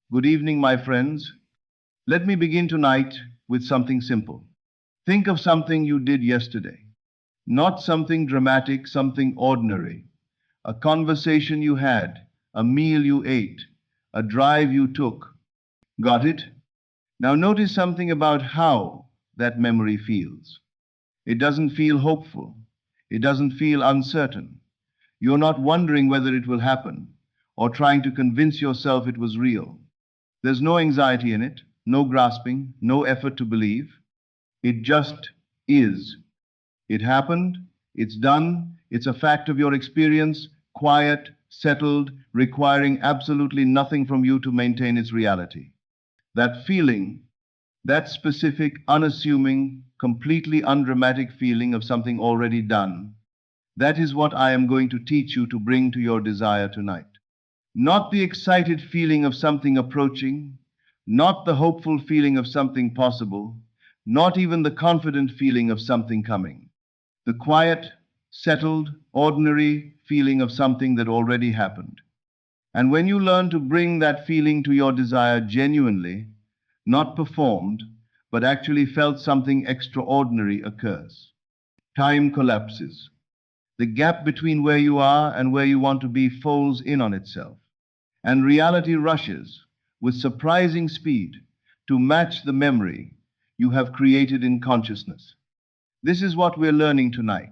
Good evening, my friends. Let me begin tonight with something simple. Think of something you did yesterday. Not something dramatic, something ordinary. A conversation you had, a meal you ate, a drive you took. Got it? Now notice something about how that memory feels. It doesn't feel hopeful. It doesn't feel uncertain. You're not wondering whether it will happen or trying to convince yourself it was real. There's no anxiety in it, no grasping, no effort to believe. It just is. It happened, it's done, it's a fact of your experience, quiet, settled, requiring absolutely nothing from you to maintain its reality. That feeling, that specific, unassuming, completely undramatic feeling of something already done, that is what I am going to teach you to bring to your desire tonight. Not the excited feeling of something approaching, not the hopeful feeling of something possible, not even the confident feeling of something coming. The quiet, settled, ordinary feeling of something that already happened. And when you learn to bring that feeling to your desire genuinely, not performed, but actually felt, something extraordinary occurs. Time collapses. The gap between where you are and where you want to be folds in on itself, and reality rushes with surprising speed to match the memory you have created in consciousness. This is what we're learning tonight.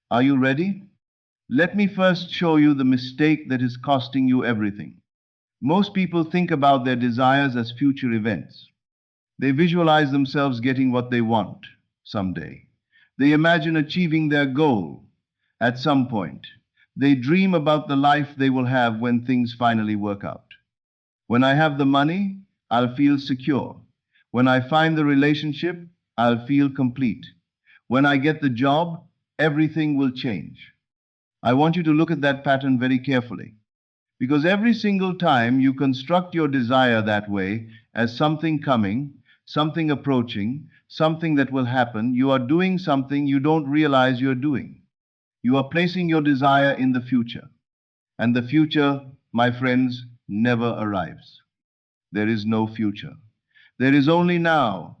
Are you ready? Let me first show you the mistake that is costing you everything. Most people think about their desires as future events. They visualize themselves getting what they want someday. They imagine achieving their goal at some point. They dream about the life they will have when things finally work out. When I have the money, I'll feel secure. When I find the relationship, I'll feel complete. When I get the job, everything will change. I want you to look at that pattern very carefully, because every single time you construct your desire that way, as something coming, something approaching, something that will happen, you are doing something you don't realize you're doing. You are placing your desire in the future. And the future, my friends, never arrives. There is no future. There is only now,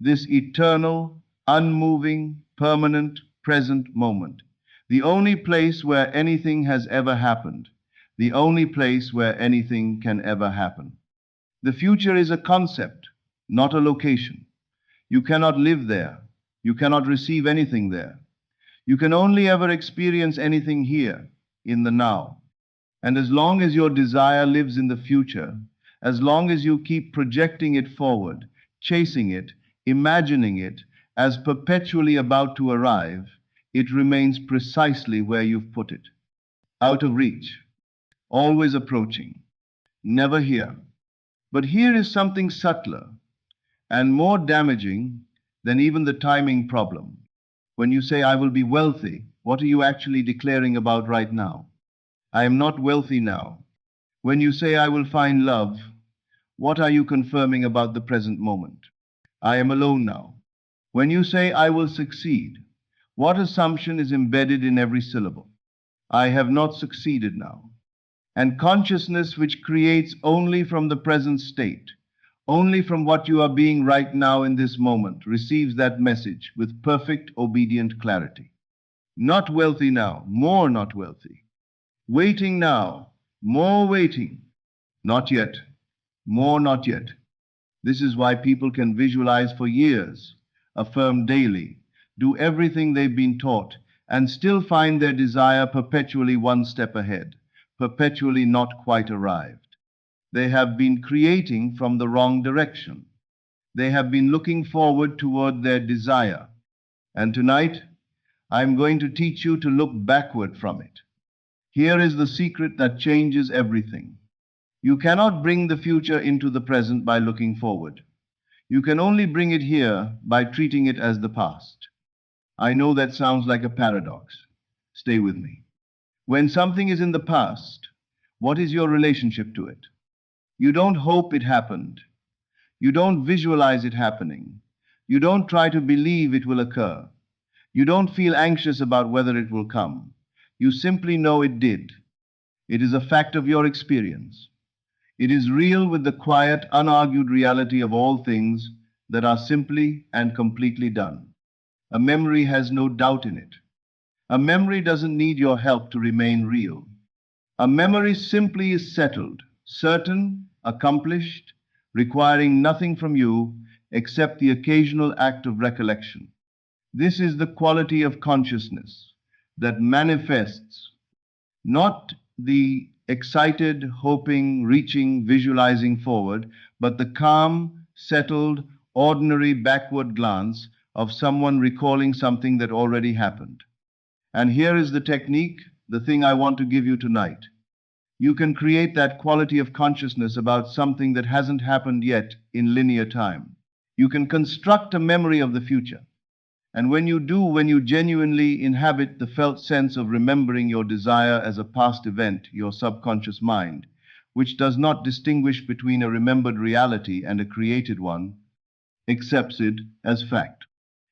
this eternal, unmoving, permanent, present moment. The only place where anything has ever happened. The only place where anything can ever happen. The future is a concept, not a location. You cannot live there. You cannot receive anything there. You can only ever experience anything here, in the now. And as long as your desire lives in the future, as long as you keep projecting it forward, chasing it, imagining it as perpetually about to arrive, it remains precisely where you've put it. Out of reach, always approaching, never here. But here is something subtler and more damaging than even the timing problem. When you say, I will be wealthy, what are you actually declaring about right now? I am not wealthy now. When you say, I will find love, what are you confirming about the present moment? I am alone now. When you say, I will succeed, what assumption is embedded in every syllable? I have not succeeded now. And consciousness, which creates only from the present state, only from what you are being right now in this moment, receives that message with perfect, obedient clarity. Not wealthy now, more not wealthy. Waiting now, more waiting. Not yet, more not yet. This is why people can visualize for years, affirm daily, do everything they've been taught, and still find their desire perpetually one step ahead, perpetually not quite arrived. They have been creating from the wrong direction. They have been looking forward toward their desire. And tonight, I'm going to teach you to look backward from it. Here is the secret that changes everything. You cannot bring the future into the present by looking forward. You can only bring it here by treating it as the past. I know that sounds like a paradox. Stay with me. When something is in the past, what is your relationship to it? You don't hope it happened. You don't visualize it happening. You don't try to believe it will occur. You don't feel anxious about whether it will come. You simply know it did. It is a fact of your experience. It is real with the quiet, unargued reality of all things that are simply and completely done. A memory has no doubt in it. A memory doesn't need your help to remain real. A memory simply is settled, certain, accomplished, requiring nothing from you except the occasional act of recollection. This is the quality of consciousness that manifests not the excited, hoping, reaching, visualizing forward, but the calm, settled, ordinary backward glance of someone recalling something that already happened. And here is the technique, the thing I want to give you tonight. You can create that quality of consciousness about something that hasn't happened yet in linear time. You can construct a memory of the future. And when you do, when you genuinely inhabit the felt sense of remembering your desire as a past event, your subconscious mind, which does not distinguish between a remembered reality and a created one, accepts it as fact.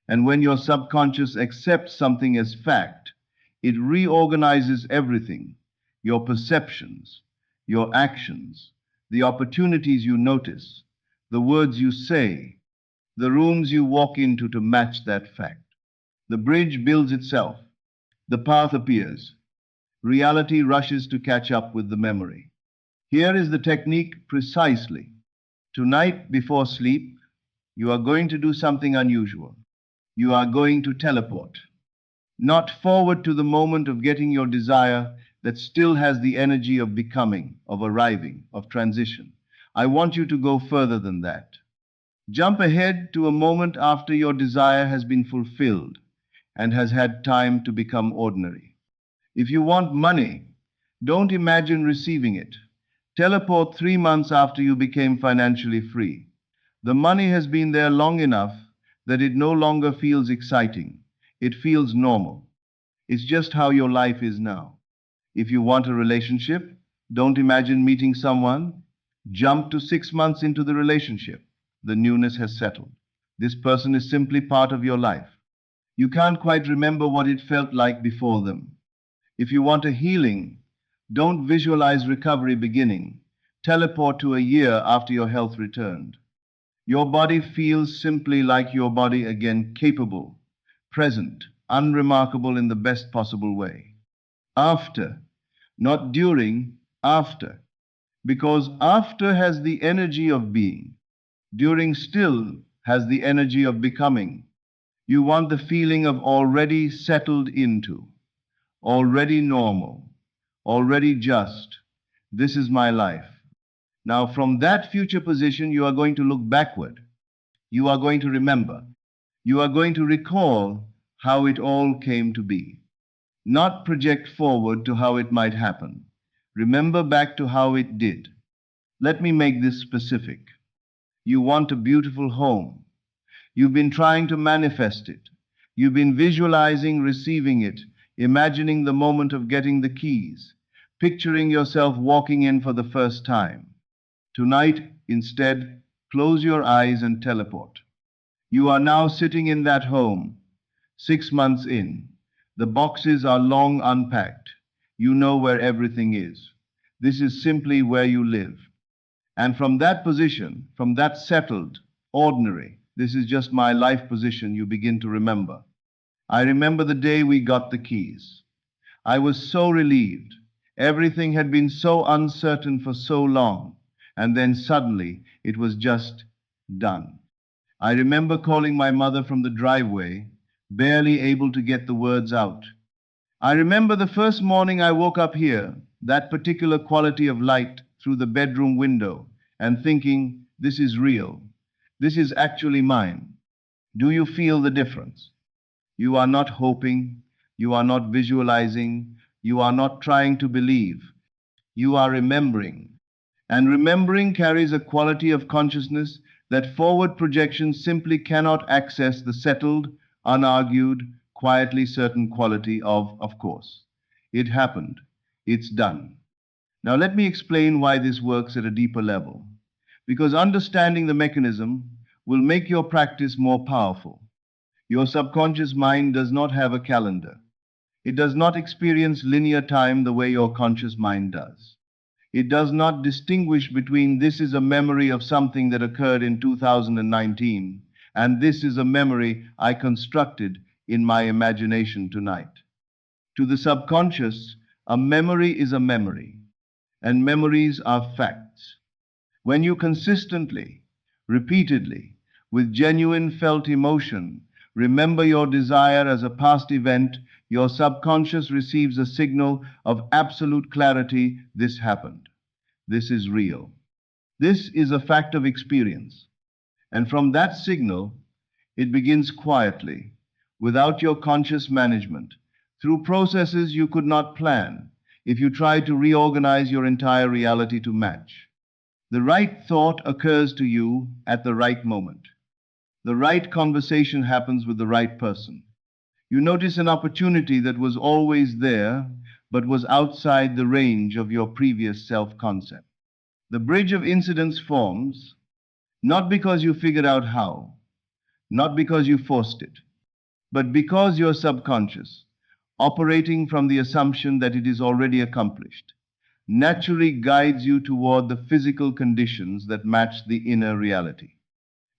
And when your subconscious accepts something as fact, it reorganizes everything, your perceptions, your actions, the opportunities you notice, the words you say, the rooms you walk into to match that fact. The bridge builds itself. The path appears. Reality rushes to catch up with the memory. Here is the technique precisely. Tonight, before sleep, you are going to do something unusual. You are going to teleport. Not forward to the moment of getting your desire that still has the energy of becoming, of arriving, of transition. I want you to go further than that. Jump ahead to a moment after your desire has been fulfilled and has had time to become ordinary. If you want money, don't imagine receiving it. Teleport 3 months after you became financially free. The money has been there long enough that it no longer feels exciting. It feels normal. It's just how your life is now. If you want a relationship, don't imagine meeting someone. Jump to 6 months into the relationship. The newness has settled. This person is simply part of your life. You can't quite remember what it felt like before them. If you want a healing, don't visualize recovery beginning. Teleport to a year after your health returned. Your body feels simply like your body again, capable, present, unremarkable in the best possible way. After, not during, after. Because after has the energy of being. During still has the energy of becoming. You want the feeling of already settled into, already normal, already just. This is my life. Now, from that future position, you are going to look backward. You are going to remember. You are going to recall how it all came to be. Not project forward to how it might happen. Remember back to how it did. Let me make this specific. You want a beautiful home. You've been trying to manifest it. You've been visualizing receiving it, imagining the moment of getting the keys, picturing yourself walking in for the first time. Tonight, instead, close your eyes and teleport. You are now sitting in that home, 6 months in. The boxes are long unpacked. You know where everything is. This is simply where you live. And from that position, from that settled, ordinary, this is just my life position, you begin to remember. I remember the day we got the keys. I was so relieved. Everything had been so uncertain for so long, and then suddenly it was just done. I remember calling my mother from the driveway, barely able to get the words out. I remember the first morning I woke up here, that particular quality of light through the bedroom window, and thinking, this is real. This is actually mine. Do you feel the difference? You are not hoping, you are not visualizing, you are not trying to believe. You are remembering. And remembering carries a quality of consciousness that forward projection simply cannot access the settled, unargued, quietly certain quality of course. It happened. It's done. Now let me explain why this works at a deeper level. Because understanding the mechanism will make your practice more powerful. Your subconscious mind does not have a calendar. It does not experience linear time the way your conscious mind does. It does not distinguish between this is a memory of something that occurred in 2019 and this is a memory I constructed in my imagination tonight. To the subconscious, a memory is a memory, and memories are facts. When you consistently, repeatedly, with genuine felt emotion, remember your desire as a past event, your subconscious receives a signal of absolute clarity: this happened. This is real. This is a fact of experience. And from that signal, it begins quietly, without your conscious management, through processes you could not plan if you tried to reorganize your entire reality to match. The right thought occurs to you at the right moment. The right conversation happens with the right person. You notice an opportunity that was always there, but was outside the range of your previous self-concept. The bridge of incidents forms, not because you figured out how, not because you forced it, but because your subconscious, operating from the assumption that it is already accomplished, naturally guides you toward the physical conditions that match the inner reality.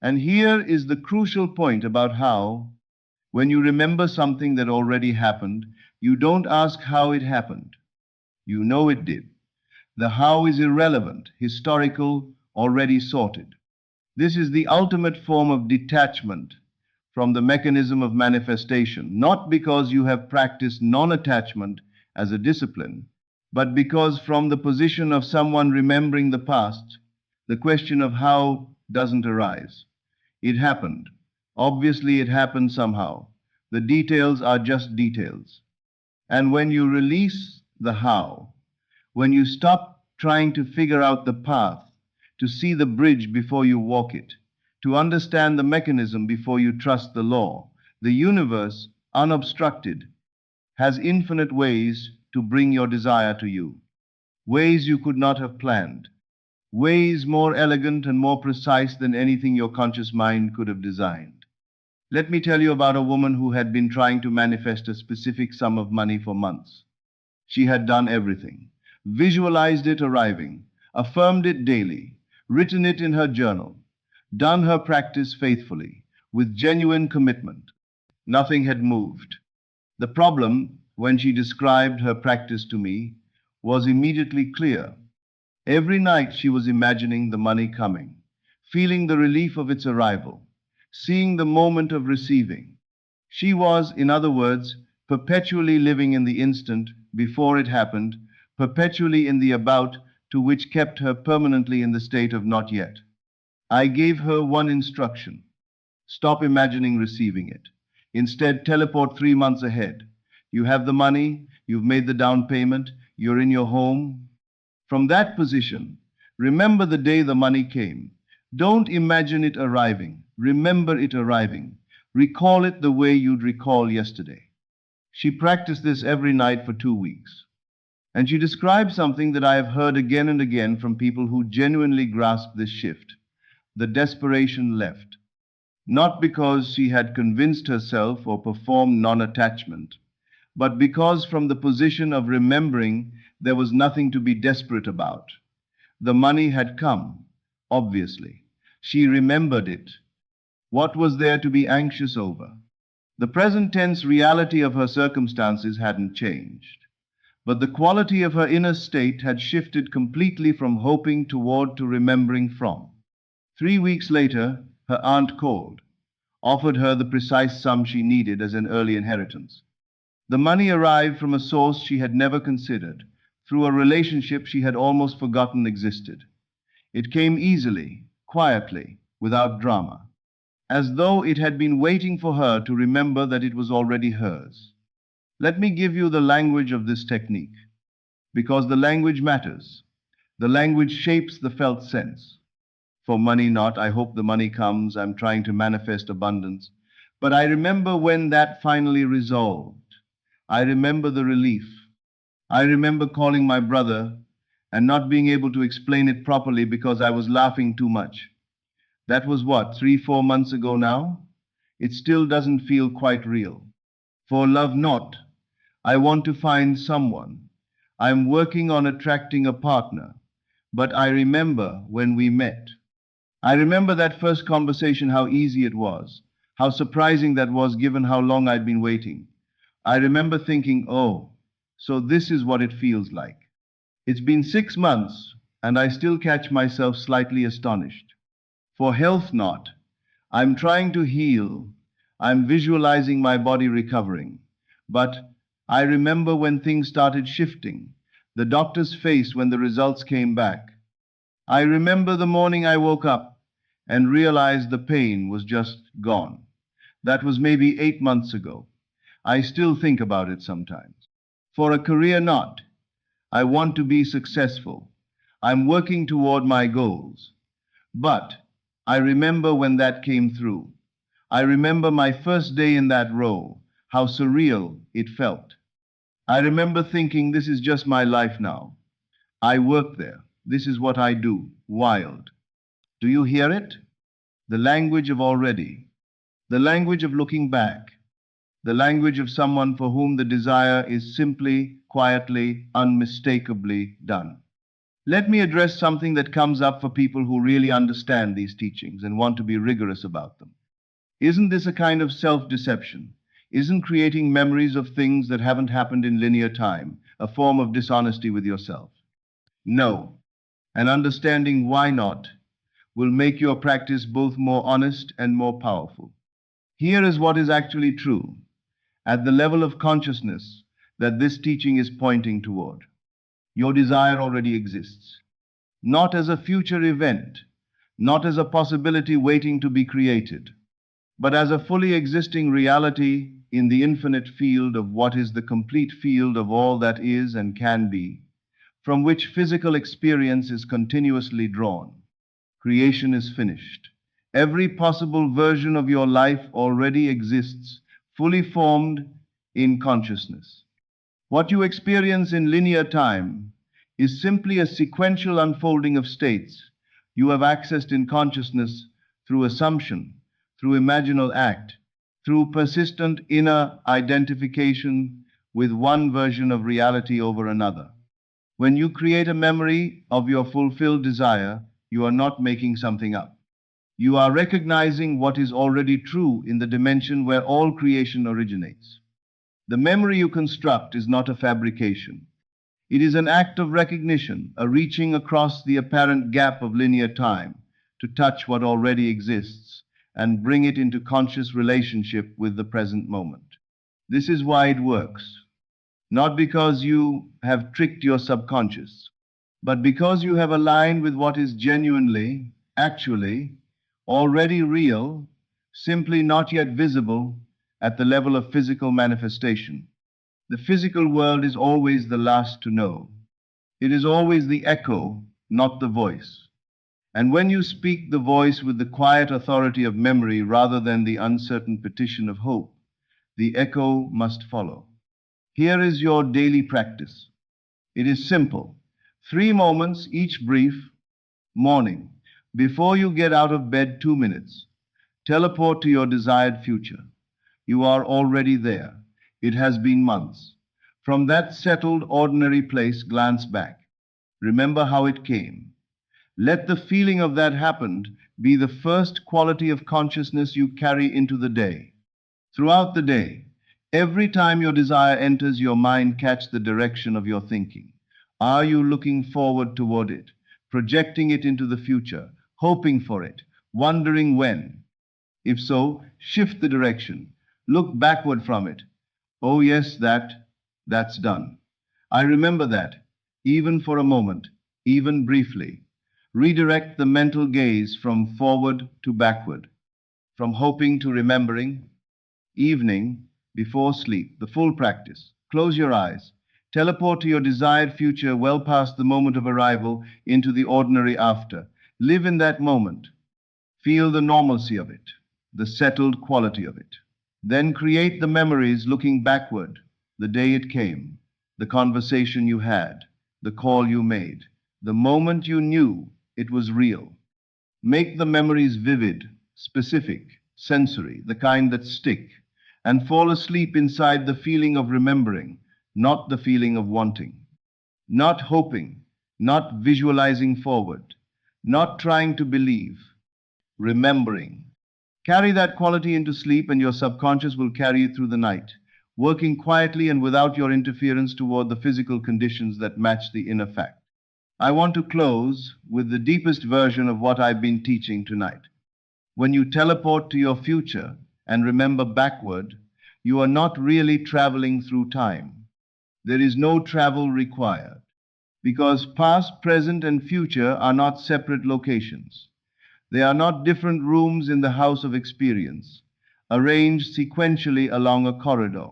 And here is the crucial point about how, when you remember something that already happened, you don't ask how it happened. You know it did. The how is irrelevant, historical, already sorted. This is the ultimate form of detachment from the mechanism of manifestation, not because you have practiced non-attachment as a discipline, but because from the position of someone remembering the past, the question of how doesn't arise. It happened. Obviously, it happened somehow. The details are just details. And when you release the how, when you stop trying to figure out the path, to see the bridge before you walk it, to understand the mechanism before you trust the law, the universe, unobstructed, has infinite ways to bring your desire to you. Ways you could not have planned. Ways more elegant and more precise than anything your conscious mind could have designed. Let me tell you about a woman who had been trying to manifest a specific sum of money for months. She had done everything, visualized it arriving, affirmed it daily, written it in her journal, done her practice faithfully, with genuine commitment. Nothing had moved. The problem, when she described her practice to me, was immediately clear. Every night she was imagining the money coming, feeling the relief of its arrival, seeing the moment of receiving. She was, in other words, perpetually living in the instant before it happened, perpetually in the about to which kept her permanently in the state of not yet. I gave her one instruction: stop imagining receiving it. Instead, teleport 3 months ahead. You have the money, you've made the down payment, you're in your home. From that position, remember the day the money came. Don't imagine it arriving. Remember it arriving. Recall it the way you'd recall yesterday. She practiced this every night for 2 weeks. And she described something that I have heard again and again from people who genuinely grasped this shift. The desperation left. Not because she had convinced herself or performed non-attachment, but because from the position of remembering, there was nothing to be desperate about. The money had come, obviously. She remembered it. What was there to be anxious over? The present tense reality of her circumstances hadn't changed, but the quality of her inner state had shifted completely from hoping toward to remembering from. 3 weeks later, her aunt called, offered her the precise sum she needed as an early inheritance. The money arrived from a source she had never considered, through a relationship she had almost forgotten existed. It came easily, quietly, without drama, as though it had been waiting for her to remember that it was already hers. Let me give you the language of this technique, because the language matters. The language shapes the felt sense. For money not, I hope the money comes, I'm trying to manifest abundance. But I remember when that finally resolved. I remember the relief. I remember calling my brother and not being able to explain it properly because I was laughing too much. That was what, 3, 4 months ago now? It still doesn't feel quite real. For love not, I want to find someone. I'm working on attracting a partner. but I remember when we met. I remember that first conversation, how easy it was, how surprising that was given how long I'd been waiting. I remember thinking, oh, so this is what it feels like. It's been 6 months, and I still catch myself slightly astonished. For health, not. I'm trying to heal. I'm visualizing my body recovering. But I remember when things started shifting, the doctor's face when the results came back. I remember the morning I woke up and realized the pain was just gone. That was maybe 8 months ago. I still think about it sometimes. For a career, not. I want to be successful. I'm working toward my goals. But I remember when that came through. I remember my first day in that role, how surreal it felt. I remember thinking, this is just my life now. I work there. This is what I do. Wild. Do you hear it? The language of already. The language of looking back. The language of someone for whom the desire is simply, quietly, unmistakably done. Let me address something that comes up for people who really understand these teachings and want to be rigorous about them. Isn't this a kind of self-deception? Isn't creating memories of things that haven't happened in linear time a form of dishonesty with yourself? No. And understanding why not will make your practice both more honest and more powerful. Here is what is actually true at the level of consciousness that this teaching is pointing toward. Your desire already exists, not as a future event, not as a possibility waiting to be created, but as a fully existing reality in the infinite field of what is the complete field of all that is and can be, from which physical experience is continuously drawn. Creation is finished. Every possible version of your life already exists, fully formed in consciousness. What you experience in linear time is simply a sequential unfolding of states you have accessed in consciousness through assumption, through imaginal act, through persistent inner identification with one version of reality over another. When you create a memory of your fulfilled desire, you are not making something up. You are recognizing what is already true in the dimension where all creation originates. The memory you construct is not a fabrication. It is an act of recognition, a reaching across the apparent gap of linear time to touch what already exists and bring it into conscious relationship with the present moment. This is why it works. Not because you have tricked your subconscious, but because you have aligned with what is genuinely, actually, already real, simply not yet visible at the level of physical manifestation. The physical world is always the last to know. It is always the echo, not the voice. And when you speak the voice with the quiet authority of memory rather than the uncertain petition of hope, the echo must follow. Here is your daily practice. It is simple. 3 moments, each brief. Morning. Before you get out of bed, 2 minutes. Teleport to your desired future. You are already there. It has been months. From that settled, ordinary place, glance back. Remember how it came. Let the feeling of that happened be the first quality of consciousness you carry into the day. Throughout the day, every time your desire enters your mind, catch the direction of your thinking. Are you looking forward toward it, projecting it into the future, hoping for it, wondering when? If so, shift the direction. Look backward from it. Oh yes, that's done. I remember that, even for a moment, even briefly. Redirect the mental gaze from forward to backward, from hoping to remembering. Evening, before sleep, the full practice. Close your eyes. Teleport to your desired future well past the moment of arrival into the ordinary after. Live in that moment. Feel the normalcy of it, the settled quality of it. Then create the memories looking backward, the day it came, the conversation you had, the call you made, the moment you knew it was real. Make the memories vivid, specific, sensory, the kind that stick, and fall asleep inside the feeling of remembering, not the feeling of wanting, not hoping, not visualizing forward, not trying to believe, remembering. Carry that quality into sleep, and your subconscious will carry you through the night, working quietly and without your interference toward the physical conditions that match the inner fact. I want to close with the deepest version of what I've been teaching tonight. When you teleport to your future and remember backward, you are not really traveling through time. There is no travel required, because past, present, and future are not separate locations. They are not different rooms in the house of experience, arranged sequentially along a corridor.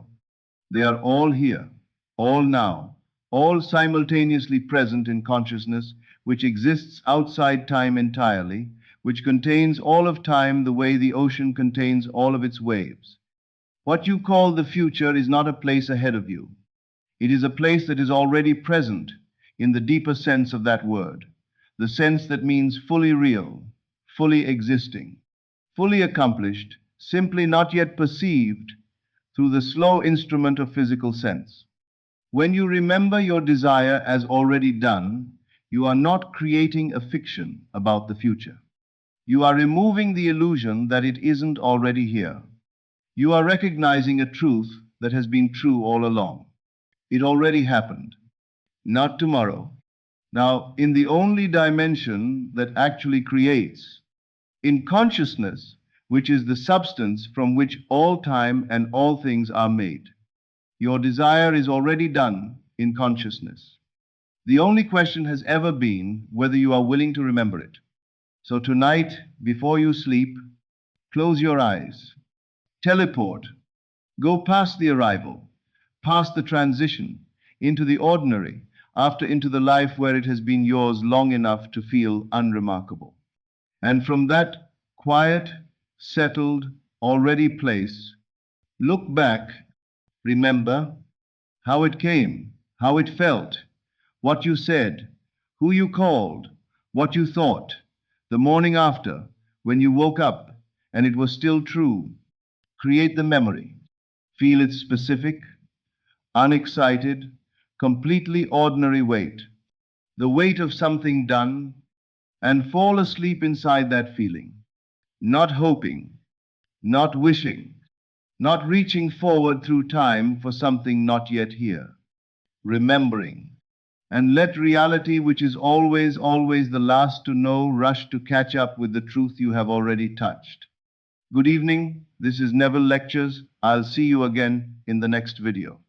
They are all here, all now, all simultaneously present in consciousness, which exists outside time entirely, which contains all of time the way the ocean contains all of its waves. What you call the future is not a place ahead of you. It is a place that is already present in the deeper sense of that word, the sense that means fully real, fully existing, fully accomplished, simply not yet perceived through the slow instrument of physical sense. When you remember your desire as already done, you are not creating a fiction about the future. You are removing the illusion that it isn't already here. You are recognizing a truth that has been true all along. It already happened. Not tomorrow. Now, in the only dimension that actually creates, in consciousness, which is the substance from which all time and all things are made. Your desire is already done in consciousness. The only question has ever been whether you are willing to remember it. So tonight, before you sleep, close your eyes, teleport, go past the arrival, past the transition, into the ordinary, after into the life where it has been yours long enough to feel unremarkable. And from that quiet, settled, already place, look back, remember how it came, how it felt, what you said, who you called, what you thought, the morning after, when you woke up and it was still true. Create the memory. Feel its specific, unexcited, completely ordinary weight, the weight of something done, and fall asleep inside that feeling, not hoping, not wishing, not reaching forward through time for something not yet here, remembering. And let reality, which is always, always the last to know, rush to catch up with the truth you have already touched. Good evening. This is Neville Lectures. I'll see you again in the next video.